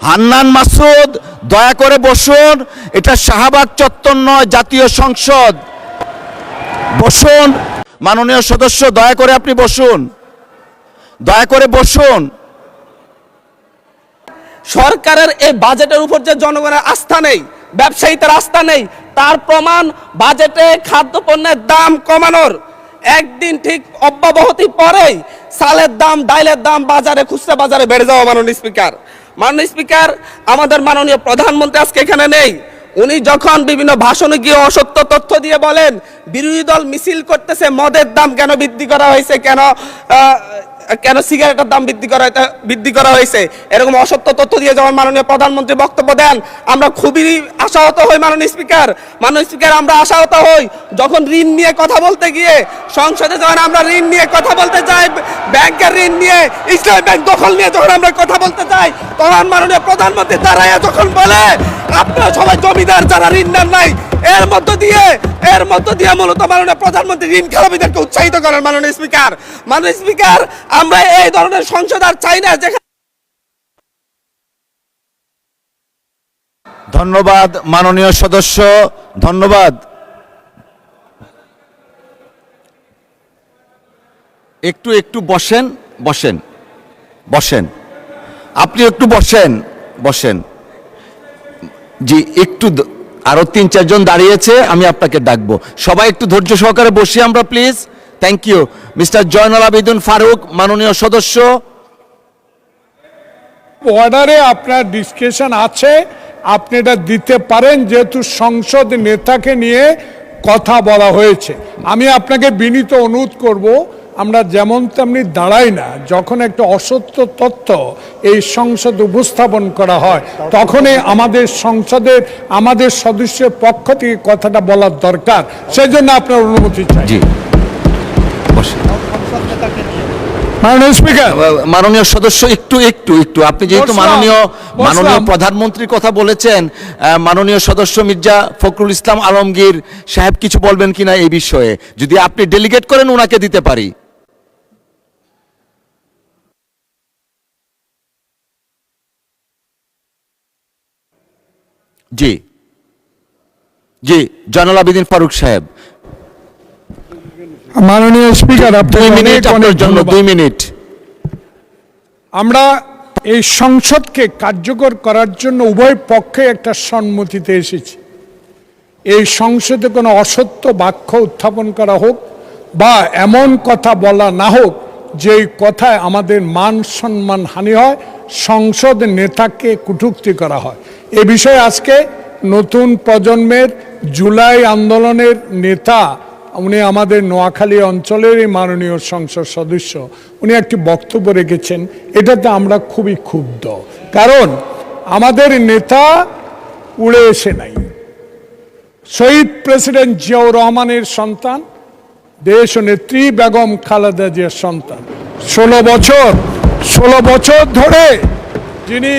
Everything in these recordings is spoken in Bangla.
হান্নান মাসুদ দয়া করে বসুন। এটা শাহবাগ চত্বর নয়, জাতীয় সংসদ। বসুন মাননীয় সদস্য, দয়া করে আপনি বসুন, দয়া করে বসুন। সরকারের এই বাজেটের উপর যে জনগণের আস্থা নেই, ব্যবসায়ীদের আস্থা নেই, তার প্রমাণ বাজেটে খাদ্যপণ্যের দাম কমানোর একদিন ঠিক অব্যবহতি পরেই চালের দাম, ডাইলের দাম বাজারে, খুচরা বাজারে বেড়ে যাওয়া। মাননীয় স্পিকার, আমাদের মাননীয় প্রধানমন্ত্রী আজকে এখানে নেই। উনি যখন বিভিন্ন ভাষণে গিয়ে অসত্য তথ্য দিয়ে বলেন বিরোধী দল মিছিল করতেছে, মদের দাম কেন বৃদ্ধি করা হয়েছে, কেন সিগারেটের দাম বৃদ্ধি করা হয়েছে, এরকম অসত্য তথ্য দিয়ে যখন মাননীয় প্রধানমন্ত্রী বক্তব্য দেন, আমরা খুবই আশাহত হই। মাননীয় স্পিকার, আমরা আশাহত হই যখন ঋণ নিয়ে কথা বলতে গিয়ে সংসদে, যখন আমরা ঋণ নিয়ে কথা বলতে যাই, ব্যাংকের ঋণ নিয়ে, ইসলামী ব্যাংক দখল নিয়ে যখন আমরা কথা বলতে চাই, তখন মাননীয় প্রধানমন্ত্রী দাঁড়াইয়া যখন বলে আপনারা সবাই জমিদার, যারা ঋণ নেন নাই, এর মধ্য দিয়ে মূলত মাননীয় প্রধানমন্ত্রী ঋণ খেলাপিদেরকে উৎসাহিত করেন। মাননীয় স্পিকার, আমরা এই ধরনের সংসদ আর চাই না। ধন্যবাদ মাননীয় সদস্য, ধন্যবাদ। একটু বসেন, আপনি একটু বসেন। জি, একটু, আরো 3-4 জন দাঁড়িয়েছে, আমি আপনাকে ডাকবো। সবাই একটু ধৈর্য সহকারে বসি আমরা, please. Thank you. Mister Zainul Abedin Faruk, মাননীয় সদস্য। অর্ডারে আপনার ডিসকাশন আছে, আপনি এটা দিতে পারেন, যেহেতু সংসদ নেতাকে নিয়ে কথা বলা হয়েছে। আমি আপনাকে বিনীত অনুরোধ করব, আমরা যেমন তেমনি দাঁড়াই না। যখন একটা অসত্য তথ্য এই সংসদে উপস্থাপন করা হয়, তখনই আমাদের সদস্যের পক্ষ থেকে কথাটা বলার দরকার। সেই জন্য আপনার অনুমতি চাই। মাননীয় স্পিকার, মাননীয় সদস্য, একটু আপনি যেহেতু মাননীয় প্রধানমন্ত্রীর কথা বলেছেন, মাননীয় সদস্য মির্জা ফখরুল ইসলাম আলমগীর সাহেব কিছু বলবেন কিনা এই বিষয়ে, যদি আপনি ডেলিগেট করেন ওনাকে দিতে পারি। জি, জয়নুল আবেদিন ফারুক সাহেব। মাননীয় স্পিকার, 2 মিনিট আপনার জন্য, 2 মিনিট। আমরা এই সংসদকে কার্যকর করার জন্য উভয় পক্ষে একটা সম্মতিতে এসেছি। এই সংসদে কোনো অসত্য বাক্য উত্থাপন করা হোক বা এমন কথা বলা না হোক যেই কথায় আমাদের মান সম্মান হানি হয়, সংসদ নেতাকে কটূক্তি করা হয়। এ বিষয়ে আজকে নতুন প্রজন্মের জুলাই আন্দোলনের নেতা, উনি আমাদের নোয়াখালী অঞ্চলের মাননীয় সংসদ সদস্য, উনি একটি বক্তব্য রেখেছেন। এটাতে আমরা খুবই ক্ষুব্ধ, কারণ আমাদের নেতা উড়ে এসে নাই। শহীদ প্রেসিডেন্ট জিয়াউর রহমানের সন্তান, দেশ নেত্রী বেগম খালেদা জিয়ার সন্তান। 16 বছর ধরে যিনি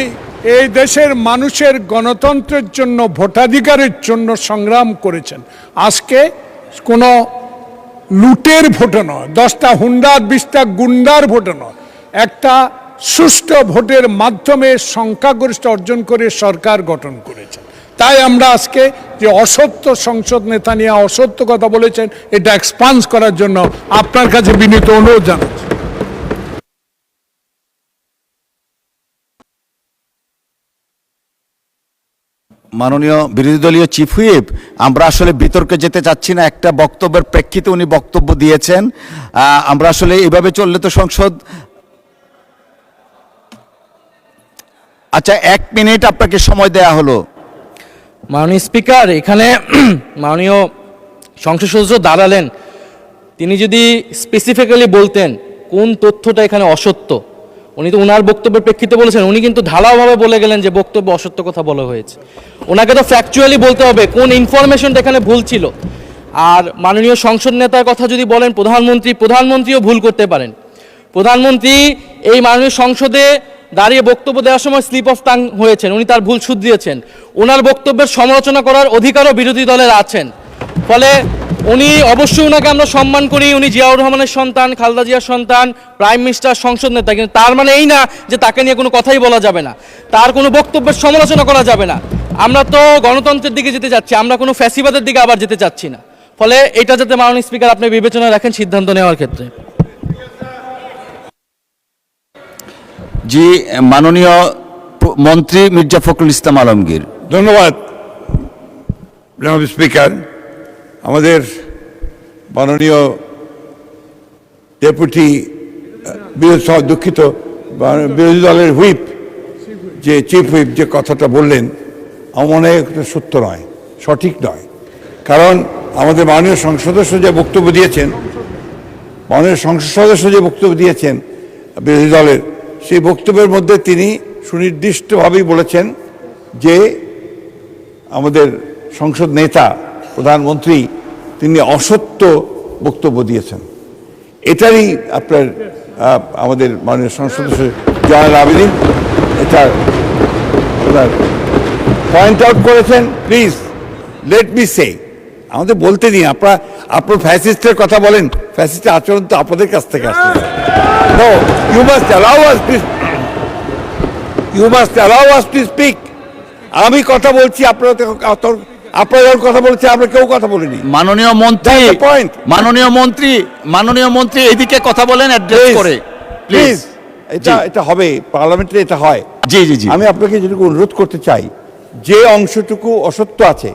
এই দেশের মানুষের গণতন্ত্রের জন্য, ভোটাধিকারের জন্য সংগ্রাম করেছেন। আজকে কোনো লুটের ভোটে নয়, 10টা হুন্ডার 20টা গুন্ডার ভোটে নয়, একটা সুষ্ঠু ভোটের মাধ্যমে সংখ্যাগরিষ্ঠ অর্জন করে সরকার গঠন করেছেন। তাই আমরা আজকে যে অসত্য সংসদ নেতা নিয়ে অসত্য কথা বলেছেন, এটা এক্সপান্স করার জন্য আপনার কাছে বিনীত অনুরোধ জানাচ্ছি। মাননীয় বিরোধী দলীয় চিফ হুইপ, আমরা আসলে বিতর্কে যেতে চাচ্ছি না। একটা বক্তব্যের প্রেক্ষিতে উনি বক্তব্য দিয়েছেন। আমরা আসলে এভাবে চললে তো সংসদ, আচ্ছা 1 মিনিট আপনাকে সময় দেয়া হলো। মাননীয় স্পিকার, এখানে মাননীয় সংসদ সদস্য দাঁড়ালেন, তিনি যদি স্পেসিফিক্যালি বলতেন কোন তথ্যটা এখানে অসত্য, উনি তো ওনার বক্তব্যের প্রেক্ষিতে বলেছেন, উনি কিন্তু ঢালাওভাবে বলে গেলেন যে বক্তব্য অসত্য কথা বলা হয়েছে। ওনাকে তো ফ্যাকচুয়ালি বলতে হবে কোন ইনফরমেশনটা এখানে ভুল ছিল। আর মাননীয় সংসদ নেতার কথা যদি বলেন, প্রধানমন্ত্রীও ভুল করতে পারেন। প্রধানমন্ত্রী এই মাননীয় সংসদে দাঁড়িয়ে বক্তব্য দেওয়ার সময় স্লিপ অফ টাং হয়েছেন, উনি তার ভুল শুধরিয়েছেন। ওনার বক্তব্যের সমালোচনা করার অধিকারও বিরোধী দলের আছেন। ফলে উনি অবশ্যই ওনাকে আমরা সম্মান করি, উনি জিয়াউর রহমানের সন্তান, খালেদা জিয়ার সন্তান, প্রাইম মিনিস্টার, সংসদ নেতা, কিন্তু তার মানে এই না যে তাকে নিয়ে কোনো কথাই বলা যাবে না, তার কোনো বক্তব্যের সমালোচনা করা যাবে না। আমরা তো গণতন্ত্রের দিকে যেতে যাচ্ছি, আমরা কোনো ফ্যাসিবাদের দিকে আবার যেতে চাচ্ছি না। ফলে এটা যাতে মাননীয় স্পিকার আপনি বিবেচনায় রাখেন সিদ্ধান্ত নেওয়ার ক্ষেত্রে। জি, মাননীয় মন্ত্রী মির্জা ফখরুল ইসলাম আলমগীর। ধন্যবাদ জনাব স্পিকার। আমাদের মাননীয় ডেপুটি দুঃখিত বিরোধী দলের হুইপ, যে চিফ হুইপ যে কথাটা বললেন, আমার মনে হয় এটা সত্য নয়, সঠিক নয়। কারণ আমাদের মাননীয় সংসদ সদস্য যে বক্তব্য দিয়েছেন, মাননীয় সংসদ সদস্য যে বক্তব্য দিয়েছেন বিরোধী দলের, সেই বক্তব্যের মধ্যে তিনি সুনির্দিষ্টভাবেই বলেছেন যে আমাদের সংসদ নেতা প্রধানমন্ত্রী তিনি অসত্য বক্তব্য দিয়েছেন। এটারই আপনার আমাদের মাননীয় সংসদ সদস্য জয়নাল আবেদীন এটা পয়েন্ট আউট করেছেন। প্লিজ লেট মি সে, আমাদের বলতে দিন। আপনার ফ্যাসিস্টের কথা বলেন, ফ্যাসিস্টের আচরণ তো আপনাদের কাছ থেকে আসছে। No, you must allow us to speak. আমি কথা বলছি, আপনারা যখন কথা বলছে আমরা কেউ কথা বলিনি। মাননীয় মন্ত্রী এদিকে কথা বলেন, অ্যাড্রেস করে প্লিজ। এটা হবে পার্লামেন্টে, এটা হয়। জি জি জি। আমি আপনাকে যেটুকু অনুরোধ করতে চাই, যে অংশটুকু অসত্য আছে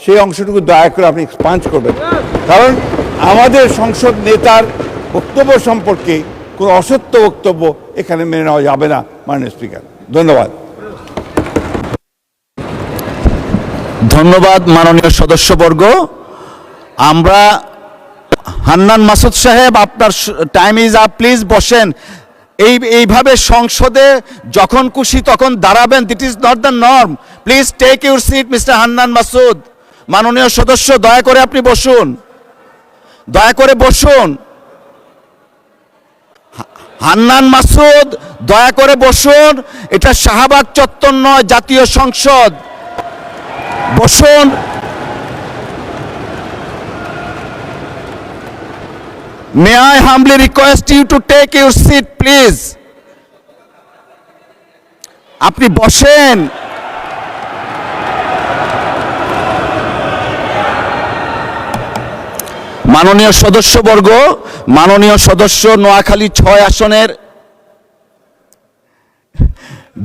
সেই অংশটুকু দয়া করে আপনি এক্সপাঞ্জ করবেন। কারণ আমাদের সংসদ নেতার বক্তব্য সম্পর্কে কোনো অসত্য বক্তব্য এখানে মেনে নেওয়া যাবে না মাননীয় স্পিকার। ধন্যবাদ। ধন্যবাদ মাননীয় সদস্যবর্গ। আমরা হান্নান মাসুদ সাহেব, আপনার টাইম ইজ আপ, প্লিজ বসেন। এইভাবে সংসদে যখন খুশি তখন দাঁড়াবেন, that is not the norm. Please take your seat mister Hannan Masud. মাননীয় সদস্য দয়া করে আপনি বসুন, দয়া করে বসুন। হান্নান মাসুদ দয়া করে বসুন। এটা শাহবাগ চত্বর নয়, জাতীয় সংসদ। বসুন। May I humbly request you to take your seat, please? আপনি বসেন। মাননীয় সদস্যবর্গ, মাননীয় সদস্য নোয়াখালী 6 আসনের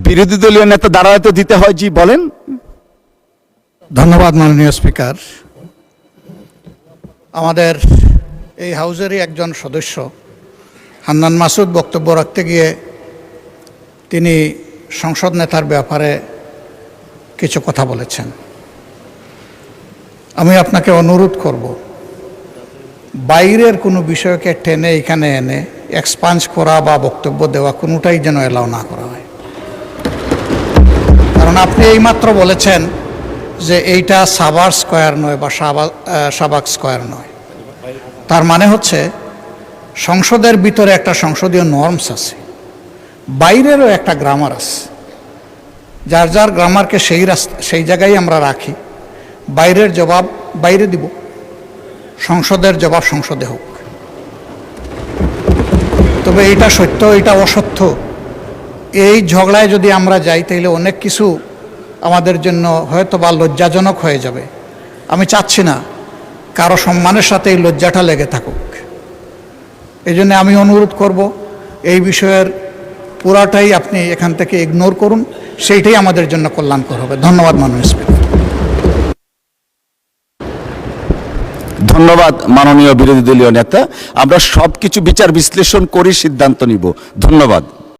বিরোধী দলীয় নেতা দাঁড়াতে দিতে হয়। জি বলেন। ধন্যবাদ মাননীয় স্পিকার। আমাদের এই হাউজেরই একজন সদস্য হান্নান মাসুদ বক্তব্য রাখতে গিয়ে তিনি সংসদ নেতার ব্যাপারে কিছু কথা বলেছেন। আমি আপনাকে অনুরোধ করব, বাইরের কোনো বিষয়কে টেনে এখানে এনে এক্সপাঞ্জ করা বা বক্তব্য দেওয়া কোনোটাই যেন এলাও না করা হয়। কারণ আপনি এইমাত্র বলেছেন যে এইটা সাভার স্কয়ার নয় বা শাহবাগ স্কয়ার নয়। তার মানে হচ্ছে সংসদের ভিতরে একটা সংসদীয় নর্মস আছে, বাইরেরও একটা গ্রামার আছে। যার যার গ্রামারকে সেই জায়গায় আমরা রাখি। বাইরের জবাব বাইরে দিব, সংসদের জবাব সংসদে হোক। তবে এটা সত্য, এটা অসত্য, এই ঝগড়ায় যদি আমরা যাই তাহলে অনেক কিছু আমাদের জন্য হয়তো বা লজ্জাজনক হয়ে যাবে। আমি চাচ্ছি না কারো সম্মানের সাথে এই লজ্জাটা লেগে থাকুক। এই জন্য আমি অনুরোধ করব, এই বিষয়ের পুরাটাই আপনি এখান থেকে ইগনোর করুন, সেইটাই আমাদের জন্য কল্যাণকর হবে। ধন্যবাদ মাননীয় স্পিকার। ধন্যবাদ মাননীয় বিরোধী দলীয় নেতা। আমরা সবকিছু বিচার বিশ্লেষণ করি সিদ্ধান্ত নিব। ধন্যবাদ।